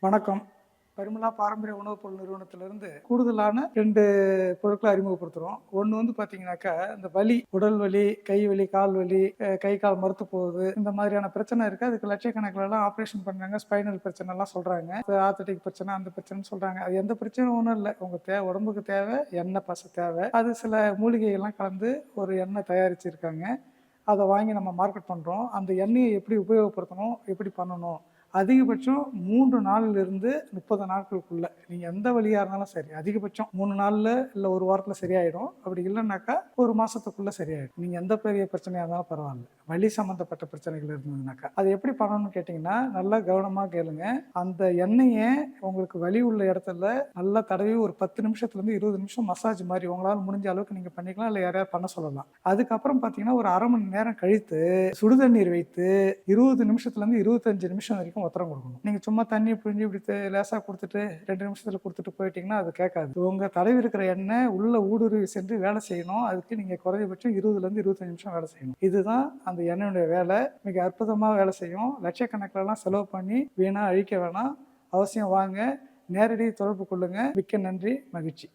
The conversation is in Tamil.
வணக்கம். பரிமளா பாரம்பரிய உணவுப் பொருள் நிறுவனத்திலிருந்து கூடுதலான 2 பொருட்கள அறிமுகப்படுத்துறோம். ஒண்ணு வந்து பார்த்தீங்கன்னாக்கா, இந்த வலி, உடல் வலி, கை வலி, கால் வலி, கை, கால் மரத்து போகுது. இந்த மாதிரியான பிரச்சனை இருக்கு. அதுக்கு லட்சக்கணக்கிலலாம் ஆப்ரேஷன் பண்றாங்க. ஸ்பைனல் பிரச்சனைலாம் சொல்றாங்க. ஆர்த்தடிக் பிரச்சனை, அந்த பிரச்சனைன்னு சொல்றாங்க. அது எந்த பிரச்சனையும் ஒண்ணும் இல்ல. உங்க உடம்புக்கு தேவை எண்ணெய் பசை தேவை. அது சில மூலிகைகள்லாம் கலந்து ஒரு எண்ணெய் தயாரிச்சிருக்காங்க. அத வாங்கி நம்ம மார்க்கெட் பண்றோம். அந்த எண்ணெய எப்படி உபயோகப்படுத்தணும்? எப்படி பண்ணணும்? அதிகபட்சம் 3 நாள்லிருந்து 30 நாட்களுக்குள்ள நீங்க எந்த வலியா இருந்தாலும் சரி, அதிகபட்சம் 3 நாள்ல இல்ல 1 வாரத்துல சரியாயிடும். அப்படி இல்லன்னாக்கா 1 மாசத்துக்குள்ள சரியாயிடும். நீங்க எந்த பெரிய பிரச்சனையா இருந்தாலும் பரவாயில்ல. வலி சம்பந்தப்பட்ட பிரச்சனைகள் இருந்ததுனாக்கா. அது எப்படி பண்ணணும்னு கேட்டீங்கன்னா, நல்லா கவனமா கேளுங்க. அந்த எண்ணெய உங்களுக்கு வலி உள்ள இடத்துல நல்லா தடவி ஒரு 10 நிமிஷத்துலேருந்து 20 நிமிஷம் மசாஜ் மாரி உங்களால முடிஞ்ச அளவுக்கு நீங்க பண்ணிக்கலாம். இல்ல யாரையாவது பண்ண சொல்லலாம். அதுக்கப்புறம் பார்த்தீங்கன்னா, ஒரு 1/2 மணி நேரம் கழித்து சுடுதண்ணீர் வைத்து 20 நிமிஷத்துலேருந்து 25 நிமிஷம் வரைக்கும் ஒத்தரம் கொடுக்கணும். நீங்க சும்மா தண்ணி பிழிஞ்சு இப்படி லேசா குடுத்துட்டு 2 நிமிஷத்துல குடுத்துட்டு போயிட்டீங்கன்னா அது கேட்காது. உங்க தடவி இருக்கிற எண்ணெய் உள்ள ஊடுருவி சென்று வேலை செய்யணும். அதுக்கு நீங்க குறைந்தபட்சம் 20லேருந்து 25 நிமிஷம் வேலை செய்யணும். இதுதான் அந்த எண்ணெயுடைய வேலை. மிக அற்புதமா வேலை செய்யும். லட்சக்கணக்கிலலாம் செலவு பண்ணி வீணா அழிக்க வேணாம். அவசியம் வாங்க. நேரடி தொடர்பு கொள்ளுங்க. மிக்க நன்றி. மகிழ்ச்சி.